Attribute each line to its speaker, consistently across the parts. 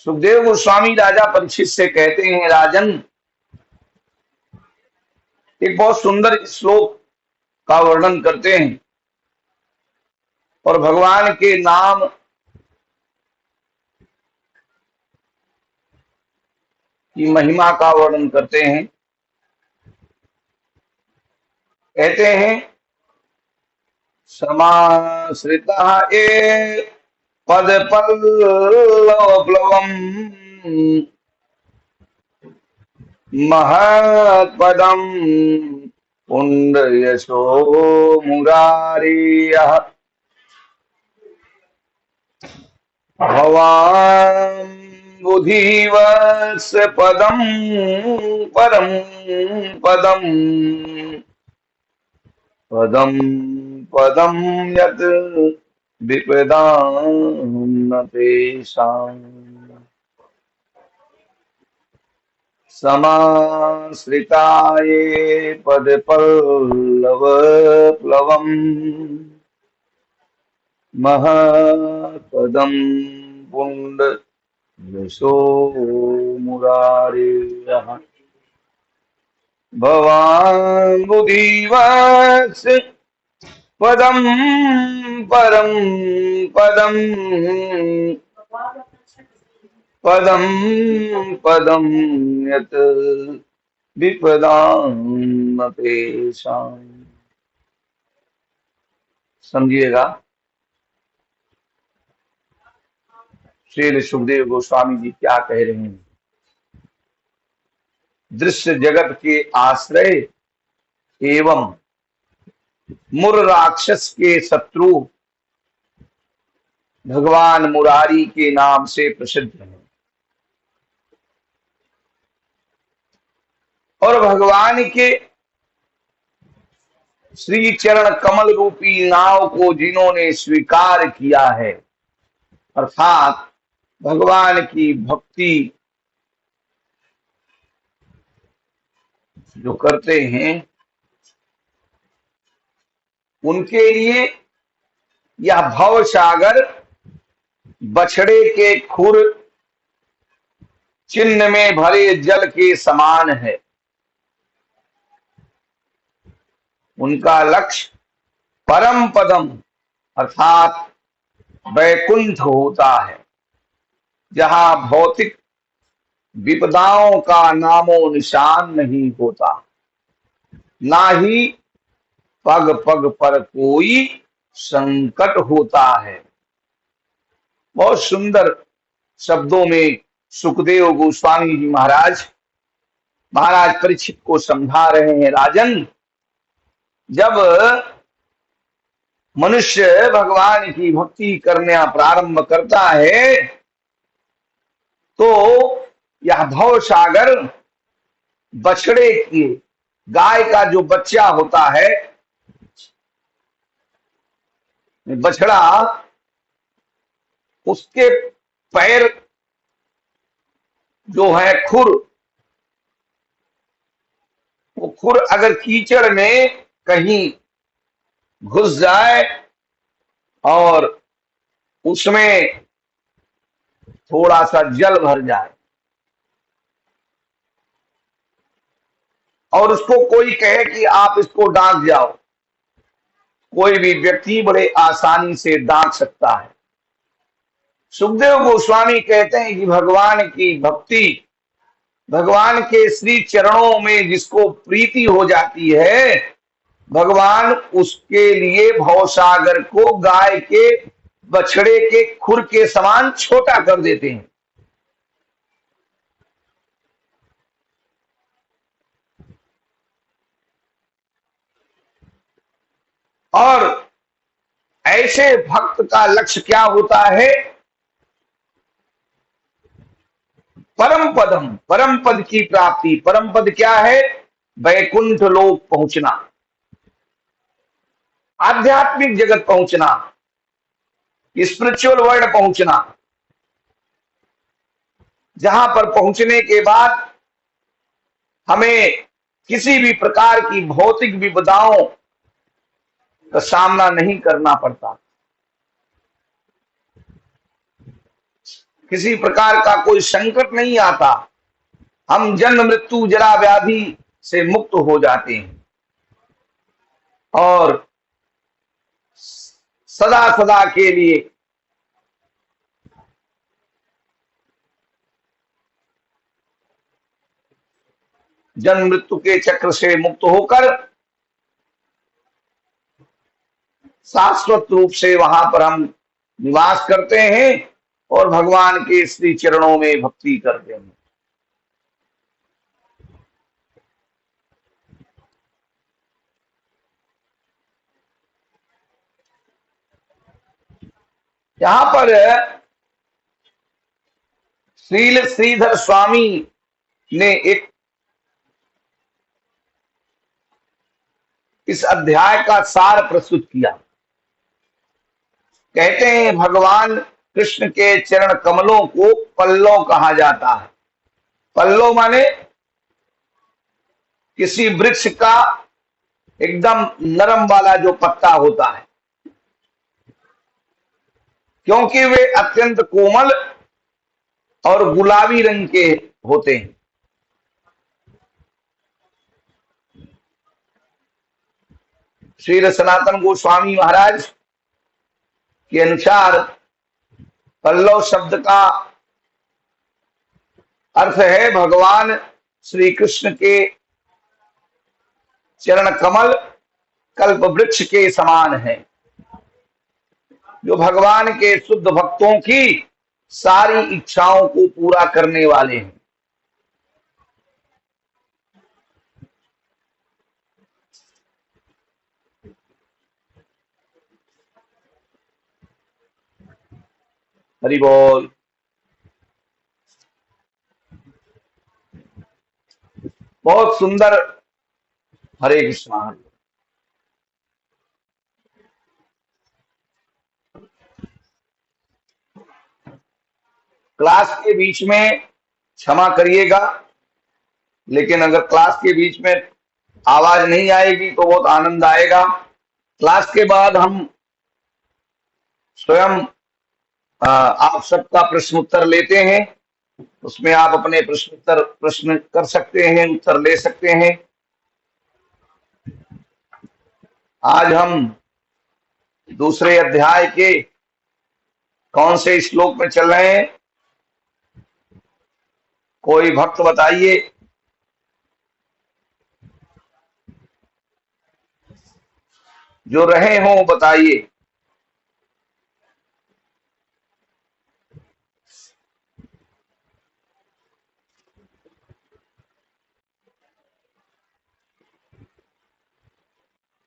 Speaker 1: सुखदेव गोस्वामी राजा परीक्षित से कहते हैं, राजन, एक बहुत सुंदर श्लोक का वर्णन करते हैं और भगवान के नाम की महिमा का वर्णन करते हैं। कहते हैं, समाश्रिता ये पद पल्लवम महत्पदम पुण्डयशो मुरारियः भवान् बुधिवस्य पदम परम पदम पदम पदम यत् विपदां न तेषाम् समाश्रिताये पद पल्लव प्लवम् महत्पदं पुण्ड यशो मुरारेयः भवान् बुधिवस्य पदं परं पदं पदं पदं यत् विपदां न तेषाम्। समझिएगा, श्री सुखदेव गोस्वामी जी क्या कह रहे हैं। दृश्य जगत के आश्रय एवं मुर राक्षस के शत्रु भगवान मुरारी के नाम से प्रसिद्ध है और भगवान के श्री चरण कमल रूपी नाव को जिन्होंने स्वीकार किया है, अर्थात भगवान की भक्ति जो करते हैं, उनके लिए यह भव सागर बछड़े के खुर चिन्ह में भरे जल के समान है। उनका लक्ष्य परम पदम अर्थात वैकुंठ होता है, जहां भौतिक विपदाओं का नामो निशान नहीं होता, ना ही पग पग पर कोई संकट होता है। बहुत सुंदर शब्दों में सुखदेव गोस्वामी जी महाराज परीक्षित को समझा रहे हैं, राजन, जब मनुष्य भगवान की भक्ति करना प्रारंभ करता है तो यह भव सागर बछड़े की गाय का जो बच्चा होता है, बछड़ा, उसके पैर जो है खुर, वो खुर अगर कीचड़ में कहीं घुस जाए और उसमें थोड़ा सा जल भर जाए और उसको कोई कहे कि आप इसको डांक जाओ, कोई भी व्यक्ति बड़े आसानी से डांक सकता है। सुखदेव गोस्वामी कहते हैं कि भगवान की भक्ति, भगवान के श्री चरणों में जिसको प्रीति हो जाती है, भगवान उसके लिए भवसागर को गाय के बछड़े के खुर के समान छोटा कर देते हैं। और ऐसे भक्त का लक्ष्य क्या होता है? परम पदम, परम पद की प्राप्ति। परम पद क्या है? वैकुंठ लोक पहुंचना, आध्यात्मिक जगत पहुंचना, स्पिरिचुअल वर्ल्ड पहुंचना, जहां पर पहुंचने के बाद हमें किसी भी प्रकार की भौतिक विपदाओं का सामना नहीं करना पड़ता। किसी प्रकार का कोई संकट नहीं आता, हम जन्म मृत्यु जरा व्याधि से मुक्त हो जाते हैं और सदा सदा के लिए जन्म मृत्यु के चक्र से मुक्त होकर शाश्वत रूप से वहां पर हम निवास करते हैं और भगवान के श्री चरणों में भक्ति करते हैं। यहां पर श्रील श्रीधर स्वामी ने एक इस अध्याय का सार प्रस्तुत किया। कहते हैं भगवान कृष्ण के चरण कमलों को पल्लव कहा जाता है। पल्लव माने किसी वृक्ष का एकदम नरम वाला जो पत्ता होता है, क्योंकि वे अत्यंत कोमल और गुलाबी रंग के होते हैं। श्री सनातन गोस्वामी महाराज के अनुसार पल्लव शब्द का अर्थ है भगवान श्री कृष्ण के चरण कमल कल्प वृक्ष के समान है, जो भगवान के शुद्ध भक्तों की सारी इच्छाओं को पूरा करने वाले हैं। हरि बोल। बहुत सुंदर। हरे कृष्णा। क्लास के बीच में क्षमा करिएगा, लेकिन अगर क्लास के बीच में आवाज नहीं आएगी तो बहुत आनंद आएगा। क्लास के बाद हम स्वयं आप सबका प्रश्न उत्तर लेते हैं, उसमें आप अपने प्रश्न कर सकते हैं, उत्तर ले सकते हैं। आज हम दूसरे अध्याय के कौन से श्लोक में चल रहे हैं? कोई भक्त बताइए। जो रहे हो बताइए।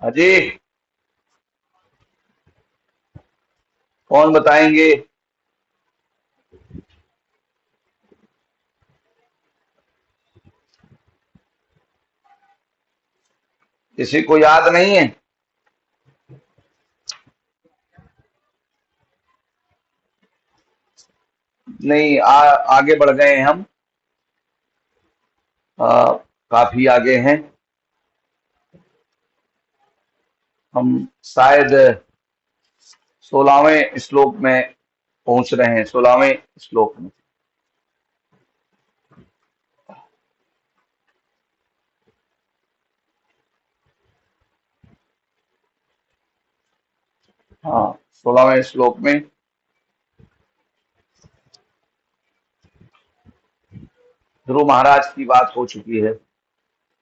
Speaker 1: अजय कौन बताएंगे? किसी को याद नहीं है? नहीं, आगे बढ़ गए हैं हम, काफी आगे हैं हम। शायद 16वें श्लोक में पहुंच रहे हैं। 16वें श्लोक में। हाँ, 16वें श्लोक में ध्रुव महाराज की बात हो चुकी है।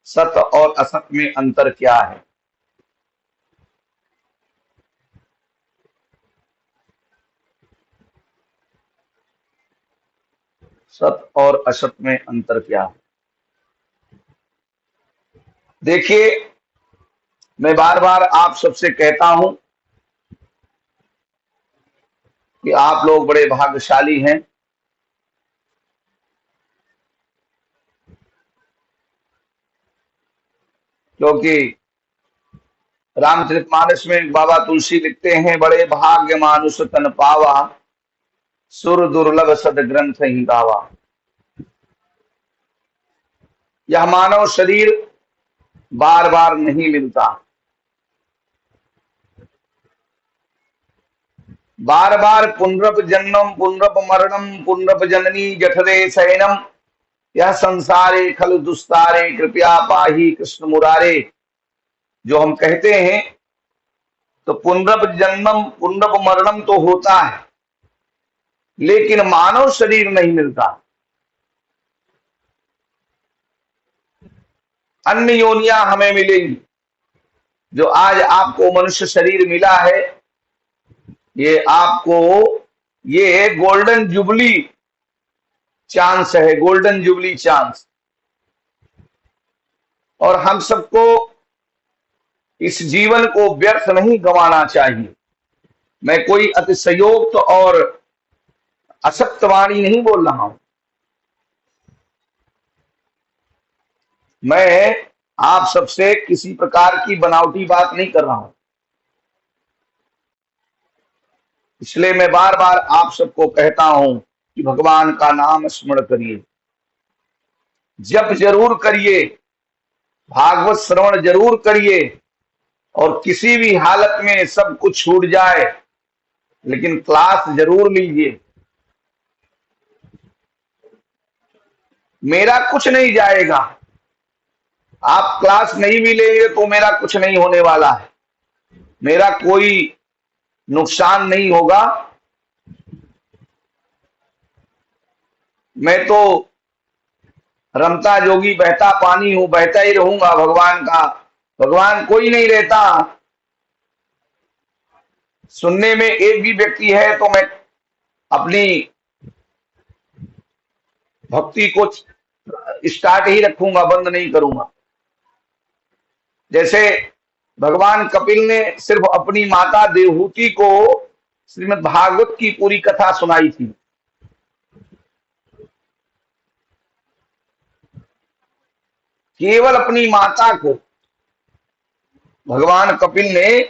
Speaker 1: सत और असत में अंतर क्या है? सत और असत में अंतर क्या है? देखिए, मैं बार बार आप सबसे कहता हूं कि आप लोग बड़े भाग्यशाली हैं, क्योंकि रामचरितमानस में बाबा तुलसी लिखते हैं, बड़े भाग्य मानुष तन पावा, सुर दुर्लभ सद ग्रंथ ही गावा। यह मानव शरीर बार बार नहीं मिलता। बार बार पुनरप जन्मम पुनरप मरणम पुनरप जननी जठरे शयनम, यह संसारे खल दुस्तारे कृपया पाही कृष्ण मुरारे, जो हम कहते हैं। तो पुनरप जन्मम पुनरप मरणम तो होता है, लेकिन मानव शरीर नहीं मिलता। अन्य योनियां हमें मिलेंगी। जो आज आपको मनुष्य शरीर मिला है, ये आपको, ये गोल्डन जुबली चांस है, गोल्डन जुबली चांस। और हम सबको इस जीवन को व्यर्थ नहीं गंवाना चाहिए। मैं कोई अतिशयोक्त और असक्त वाणी नहीं बोल रहा हूं। मैं आप सबसे किसी प्रकार की बनावटी बात नहीं कर रहा हूं। इसलिए मैं बार बार आप सबको कहता हूं कि भगवान का नाम स्मरण करिए, जप जरूर करिए, भागवत श्रवण जरूर करिए, और किसी भी हालत में सब कुछ छूट जाए लेकिन क्लास जरूर लीजिए। मेरा कुछ नहीं जाएगा, आप क्लास नहीं भी लेंगे तो मेरा कुछ नहीं होने वाला है, मेरा कोई नुकसान नहीं होगा। मैं तो रमता जोगी बहता पानी हूं, बहता ही रहूंगा भगवान का। भगवान कोई नहीं रहता। सुनने में एक भी व्यक्ति है तो मैं अपनी भक्ति को स्टार्ट ही रखूंगा, बंद नहीं करूंगा। जैसे भगवान कपिल ने सिर्फ अपनी माता देवहूति को श्रीमद् भागवत की पूरी कथा सुनाई थी। केवल अपनी माता को भगवान कपिल ने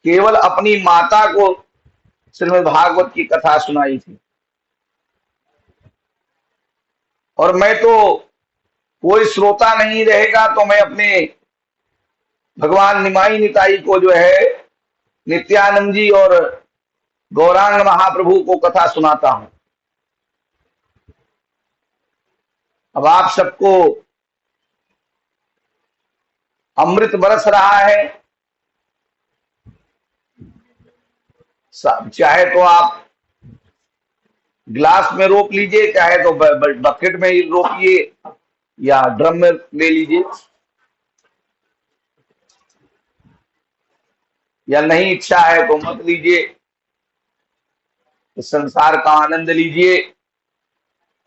Speaker 1: केवल अपनी माता को श्रीमद् भागवत की कथा सुनाई थी। और मैं तो, कोई श्रोता नहीं रहेगा तो मैं अपने भगवान निमाई निताई को जो है नित्यानंद जी और गौरांग महाप्रभु को कथा सुनाता हूं। अब आप सबको अमृत बरस रहा है, चाहे तो आप गिलास में रोक लीजिए, चाहे तो बकेट में रोकिए या ड्रम में ले लीजिए, या नहीं इच्छा है तो मत लीजिए। इस संसार का आनंद लीजिए,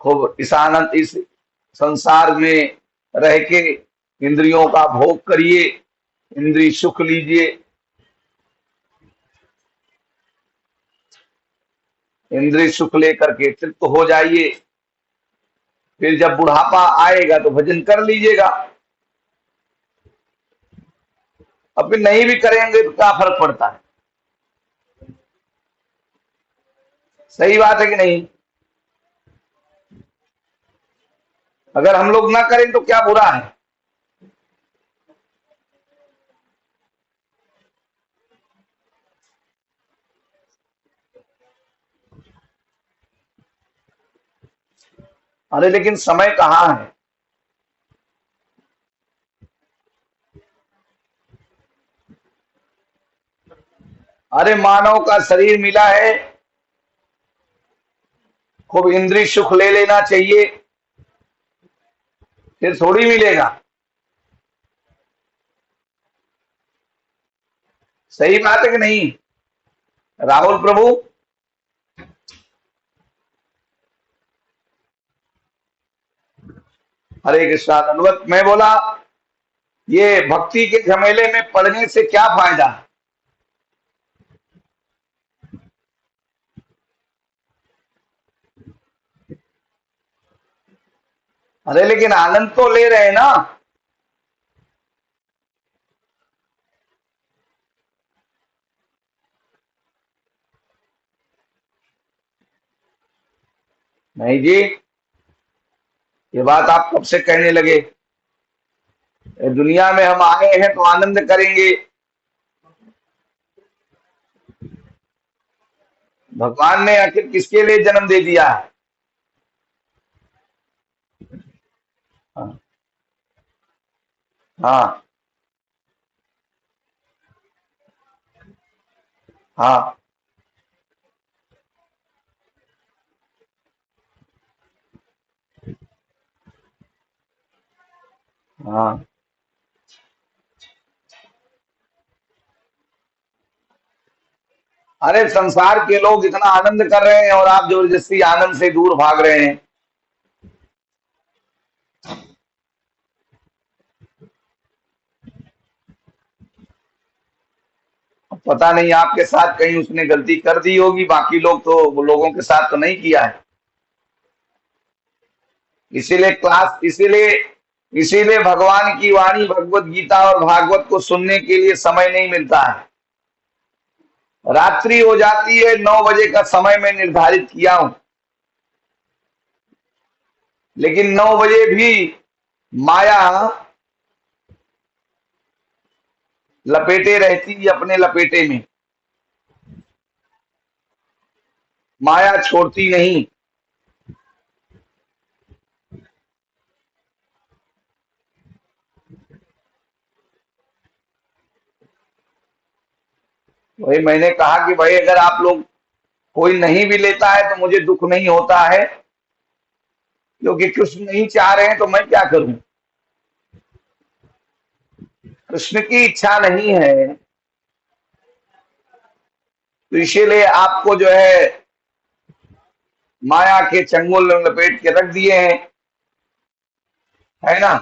Speaker 1: खूब इस आनंद, इस संसार में रह के इंद्रियों का भोग करिए, इंद्रिय सुख लीजिए। इंद्रिय सुख लेकर के तृप्त हो जाइए। फिर जब बुढ़ापा आएगा तो भजन कर लीजिएगा। अब फिर नहीं भी करेंगे तो क्या फर्क पड़ता है? सही बात है कि नहीं? अगर हम लोग ना करें तो क्या बुरा है? अरे लेकिन समय कहाँ है? अरे मानव का शरीर मिला है, खूब इंद्रिय सुख ले लेना चाहिए, फिर थोड़ी मिलेगा। सही बात है कि नहीं राहुल प्रभु? हरे कृष्णा दंडवत। मैं बोला ये भक्ति के झमेले में पड़ने से क्या फायदा? अरे लेकिन आनंद तो ले रहे हैं ना। नहीं जी, ये बात आप कब से कहने लगे? दुनिया में हम आए हैं तो आनंद करेंगे। भगवान ने आखिर किसके लिए जन्म दे दिया है? हाँ, हाँ, हाँ, हाँ। अरे संसार के लोग इतना आनंद कर रहे हैं और आप जबरदस्ती आनंद से दूर भाग रहे हैं। अब पता नहीं आपके साथ कहीं उसने गलती कर दी होगी, बाकी लोग तो वो लोगों के साथ तो नहीं किया है। इसीलिए क्लास इसीलिए इसीलिए भगवान की वाणी भगवत गीता और भागवत को सुनने के लिए समय नहीं मिलता है। रात्रि हो जाती है, 9 बजे का समय मैं निर्धारित किया हूं, लेकिन 9 बजे भी माया लपेटे रहती है अपने लपेटे में। माया छोड़ती नहीं। वही मैंने कहा कि भाई अगर आप लोग कोई नहीं भी लेता है तो मुझे दुख नहीं होता है, क्योंकि कृष्ण नहीं चाह रहे हैं तो मैं क्या करूं। कृष्ण की इच्छा नहीं है, तो इसीलिए आपको जो है माया के चंगुल में लपेट के रख दिए हैं, है ना।